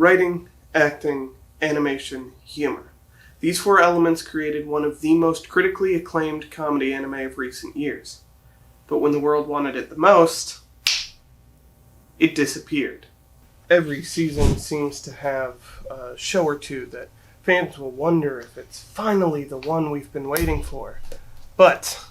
writing, acting, animation, humor. These four elements created one of the most critically acclaimed comedy anime of recent years. But when the world wanted it the most, it disappeared. Every season seems to have a show or two that fans will wonder if it's finally the one we've been waiting for. But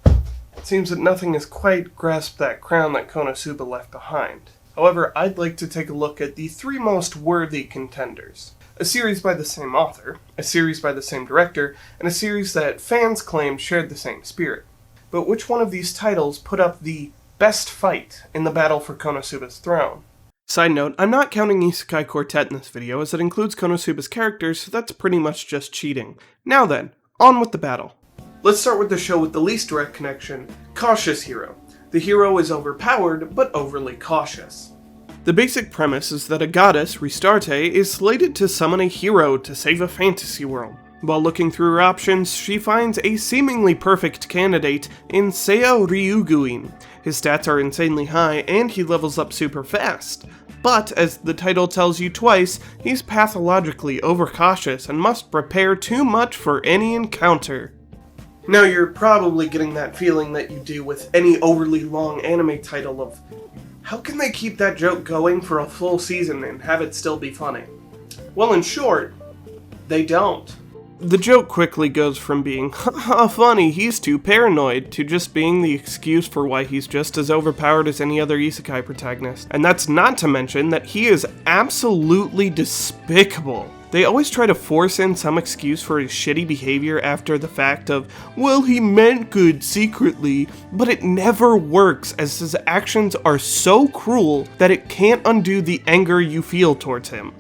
it seems that nothing has quite grasped that crown that Konosuba left behind. However, I'd like to take a look at the three most worthy contenders. A series by the same author, a series by the same director, and a series that fans claim shared the same spirit. But which one of these titles put up the best fight in the battle for Konosuba's throne? Side note, I'm not counting Isekai Quartet in this video, as it includes Konosuba's characters, so that's pretty much just cheating. Now then, on with the battle. Let's start with the show with the least direct connection, Cautious Hero. The hero is overpowered, but overly cautious. The basic premise is that a goddess, Restarte, is slated to summon a hero to save a fantasy world. While looking through her options, she finds a seemingly perfect candidate in Seiya Ryuguin. His stats are insanely high, and he levels up super fast. But, as the title tells you twice, he's pathologically overcautious and must prepare too much for any encounter. Now you're probably getting that feeling that you do with any overly long anime title of, how can they keep that joke going for a full season and have it still be funny? Well, in short, they don't. The joke quickly goes from being, haha funny, he's too paranoid, to just being the excuse for why he's just as overpowered as any other isekai protagonist. And that's not to mention that he is absolutely despicable. They always try to force in some excuse for his shitty behavior after the fact of, well, he meant good secretly, but it never works as his actions are so cruel that it can't undo the anger you feel towards him.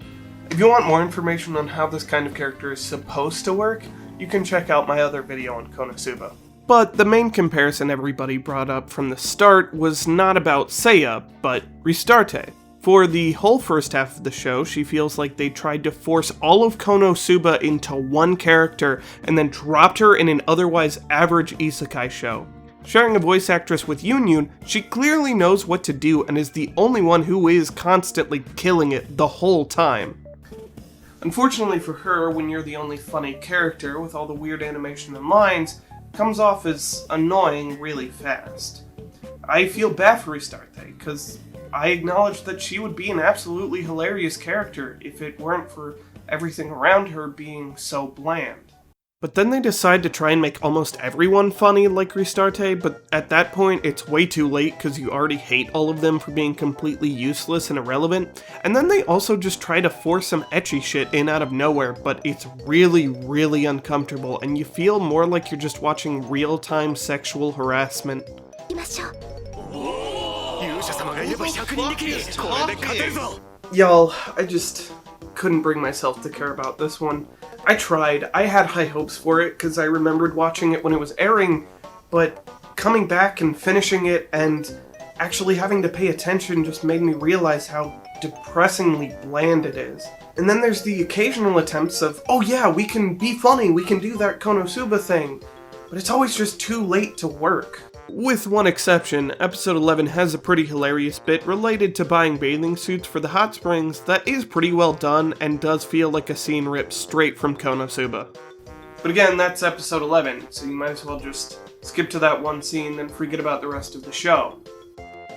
If you want more information on how this kind of character is supposed to work, you can check out my other video on Konosuba. But the main comparison everybody brought up from the start was not about Seiya, but Restarte. For the whole first half of the show, she feels like they tried to force all of Konosuba into one character and then dropped her in an otherwise average isekai show. Sharing a voice actress with Yunyun, she clearly knows what to do and is the only one who is constantly killing it the whole time. Unfortunately for her, when you're the only funny character with all the weird animation and lines, it comes off as annoying really fast. I feel bad for Restarte, because I acknowledge that she would be an absolutely hilarious character if it weren't for everything around her being so bland. But then they decide to try and make almost everyone funny like Restarte, but at that point it's way too late because you already hate all of them for being completely useless and irrelevant. And then they also just try to force some ecchi shit in out of nowhere, but it's really, really uncomfortable and you feel more like you're just watching real-time sexual harassment. Y'all, I just couldn't bring myself to care about this one. I tried. I had high hopes for it because I remembered watching it when it was airing, but coming back and finishing it and actually having to pay attention just made me realize how depressingly bland it is. And then there's the occasional attempts of, oh yeah, we can be funny, we can do that Konosuba thing, but it's always just too late to work. With one exception, episode 11 has a pretty hilarious bit related to buying bathing suits for the hot springs that is pretty well done and does feel like a scene ripped straight from Konosuba. But again, that's episode 11, so you might as well just skip to that one scene and forget about the rest of the show.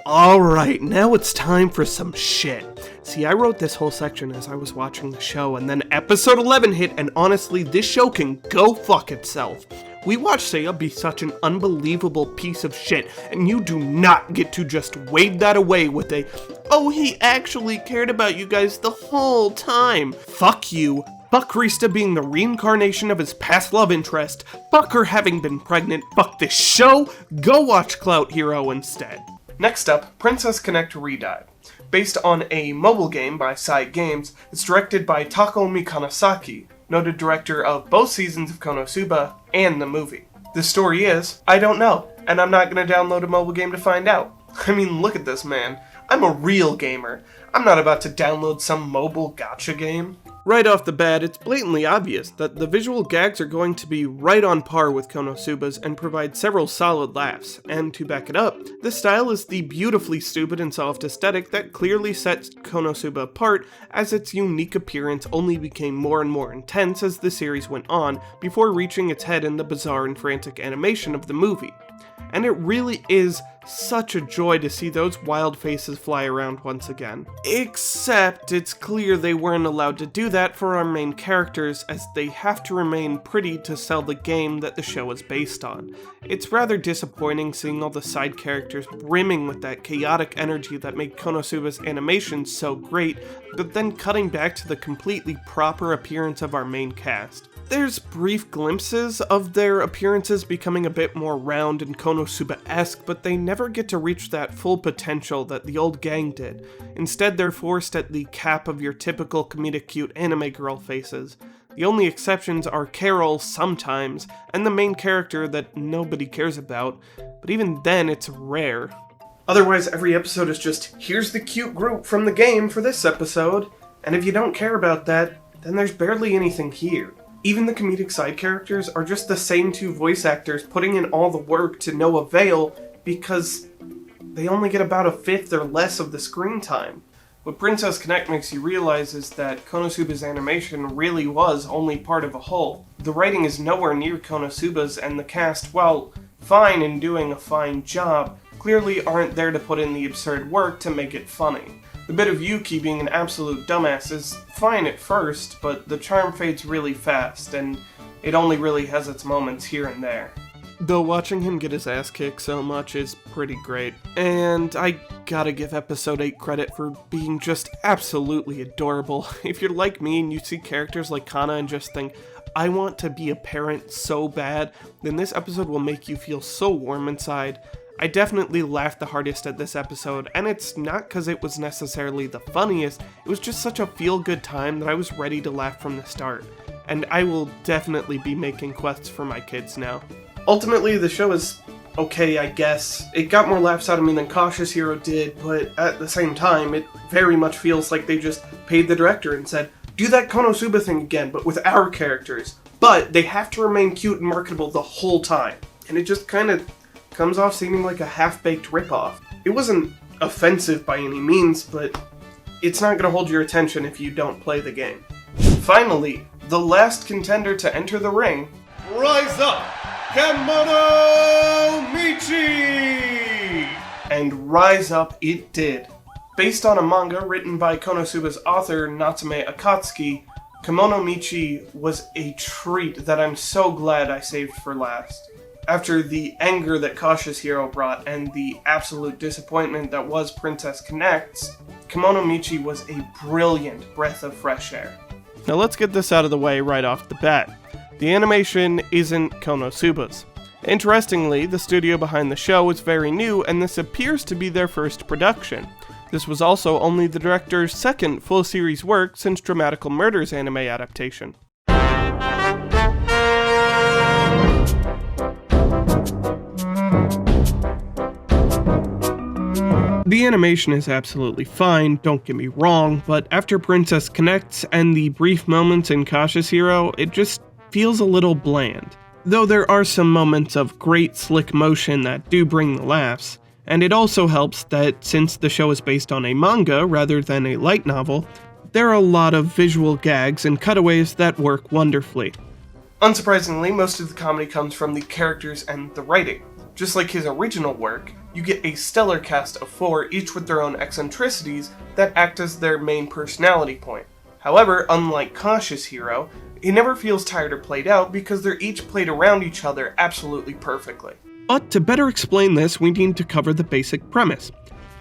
Alright, now it's time for some shit. See, I wrote this whole section as I was watching the show, and then episode 11 hit, and honestly, this show can go fuck itself. We watched Seiya be such an unbelievable piece of shit, and you do not get to just wave that away with a, oh, he actually cared about you guys the whole time. Fuck you. Fuck Rista being the reincarnation of his past love interest. Fuck her having been pregnant. Fuck this show. Go watch Clout Hero instead. Next up, Princess Connect Redive. Based on a mobile game by Side Games, it's directed by Takomi Kanasaki, noted director of both seasons of Konosuba and the movie. The story is, I don't know, and I'm not going to download a mobile game to find out. I mean, look at this man. I'm a real gamer. I'm not about to download some mobile gacha game. Right off the bat, it's blatantly obvious that the visual gags are going to be right on par with Konosuba's and provide several solid laughs, and to back it up, the style is the beautifully stupid and soft aesthetic that clearly sets Konosuba apart, as its unique appearance only became more and more intense as the series went on, before reaching its head in the bizarre and frantic animation of the movie. And it really is such a joy to see those wild faces fly around once again. Except it's clear they weren't allowed to do that for our main characters, as they have to remain pretty to sell the game that the show is based on. It's rather disappointing seeing all the side characters brimming with that chaotic energy that made Konosuba's animation so great, but then cutting back to the completely proper appearance of our main cast. There's brief glimpses of their appearances becoming a bit more round and Konosuba-esque, but they never get to reach that full potential that the old gang did. Instead, they're forced at the cap of your typical comedic cute anime girl faces. The only exceptions are Carol sometimes, and the main character that nobody cares about, but even then it's rare. Otherwise, every episode is just, here's the cute group from the game for this episode, and if you don't care about that, then there's barely anything here. Even the comedic side characters are just the same two voice actors putting in all the work to no avail because they only get about a fifth or less of the screen time. What Princess Connect makes you realize is that Konosuba's animation really was only part of a whole. The writing is nowhere near Konosuba's, and the cast, while fine in doing a fine job, clearly aren't there to put in the absurd work to make it funny. The bit of Yuki being an absolute dumbass is fine at first, but the charm fades really fast, and it only really has its moments here and there. Though watching him get his ass kicked so much is pretty great, and I gotta give episode 8 credit for being just absolutely adorable. If you're like me and you see characters like Kana and just think, I want to be a parent so bad, then this episode will make you feel so warm inside. I definitely laughed the hardest at this episode, and it's not because it was necessarily the funniest, it was just such a feel-good time that I was ready to laugh from the start. And I will definitely be making quests for my kids now. Ultimately, the show is okay, I guess. It got more laughs out of me than Cautious Hero did, but at the same time, it very much feels like they just paid the director and said, do that Konosuba thing again, but with our characters. But they have to remain cute and marketable the whole time. And it just kind of comes off seeming like a half-baked ripoff. It wasn't offensive by any means, but it's not going to hold your attention if you don't play the game. Finally, the last contender to enter the ring, rise up, Kimono Michi! And rise up it did. Based on a manga written by Konosuba's author Natsume Akatsuki, Kimono Michi was a treat that I'm so glad I saved for last. After the anger that Cautious Hero brought and the absolute disappointment that was Princess Connect's, Kimono Michi was a brilliant breath of fresh air. Now let's get this out of the way right off the bat. The animation isn't Konosuba's. Interestingly, the studio behind the show is very new, and this appears to be their first production. This was also only the director's second full series work since Dramatical Murder's anime adaptation. The animation is absolutely fine, don't get me wrong, but after Princess Connects and the brief moments in Cautious Hero, it just feels a little bland. Though there are some moments of great slick motion that do bring the laughs, and it also helps that since the show is based on a manga rather than a light novel, there are a lot of visual gags and cutaways that work wonderfully. Unsurprisingly, most of the comedy comes from the characters and the writing. Just like his original work, you get a stellar cast of 4, each with their own eccentricities that act as their main personality point. However, unlike Cautious Hero, it never feels tired or played out because they're each played around each other absolutely perfectly. But to better explain this, we need to cover the basic premise.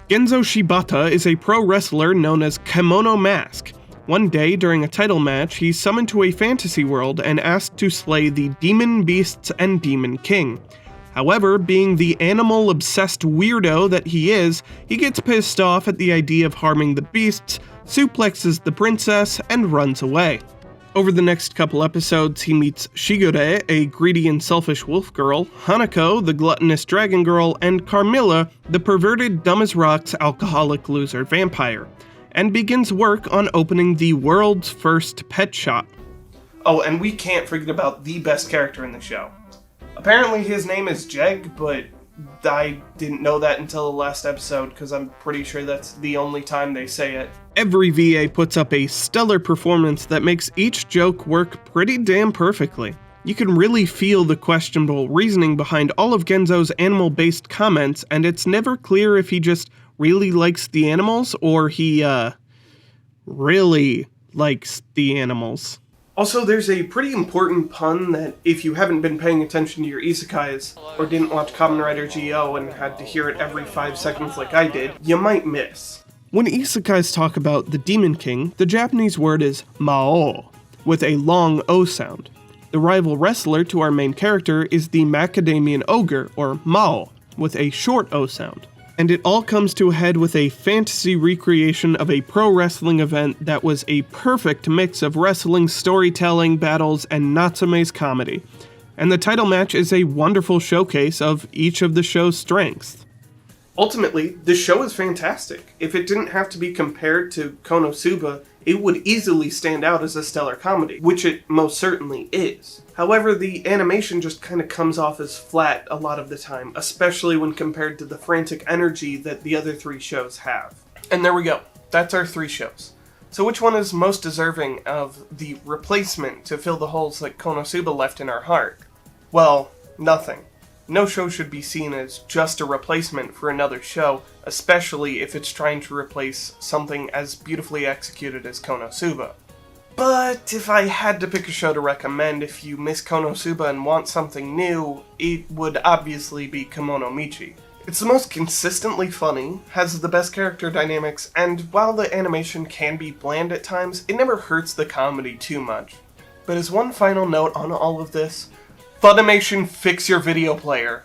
Genzo Shibata is a pro wrestler known as Kimono Mask. One day, during a title match, he's summoned to a fantasy world and asked to slay the demon beasts and demon king. However, being the animal-obsessed weirdo that he is, he gets pissed off at the idea of harming the beasts, suplexes the princess, and runs away. Over the next couple episodes, he meets Shigure, a greedy and selfish wolf girl, Hanako, the gluttonous dragon girl, and Carmilla, the perverted dumb-as-rocks alcoholic loser vampire. and begins work on opening the world's first pet shop. Oh, and we can't forget about the best character in the show. Apparently his name is Jeg, but I didn't know that until the last episode, because I'm pretty sure that's the only time they say it. Every VA puts up a stellar performance that makes each joke work pretty damn perfectly. You can really feel the questionable reasoning behind all of Genzo's animal-based comments, and it's never clear if he just really likes the animals, or he, really likes the animals. Also, there's a pretty important pun that if you haven't been paying attention to your isekais, or didn't watch Kamen Rider GO and had to hear it every 5 seconds like I did, you might miss. When isekais talk about the Demon King, the Japanese word is Mao, with a long O sound. The rival wrestler to our main character is the Macadamian Ogre, or Mao, with a short O sound. And it all comes to a head with a fantasy recreation of a pro wrestling event that was a perfect mix of wrestling, storytelling, battles, and Natsume's comedy. And the title match is a wonderful showcase of each of the show's strengths. Ultimately, the show is fantastic. If it didn't have to be compared to Konosuba, it would easily stand out as a stellar comedy, which it most certainly is. However, the animation just kind of comes off as flat a lot of the time, especially when compared to the frantic energy that the other 3 shows have. And there we go. That's our 3 shows. So which one is most deserving of the replacement to fill the holes that Konosuba left in our heart? Well, nothing. No show should be seen as just a replacement for another show, especially if it's trying to replace something as beautifully executed as Konosuba. But if I had to pick a show to recommend if you miss Konosuba and want something new, it would obviously be Kimono Michi. It's the most consistently funny, has the best character dynamics, and while the animation can be bland at times, it never hurts the comedy too much. But as one final note on all of this, Funimation, fix your video player.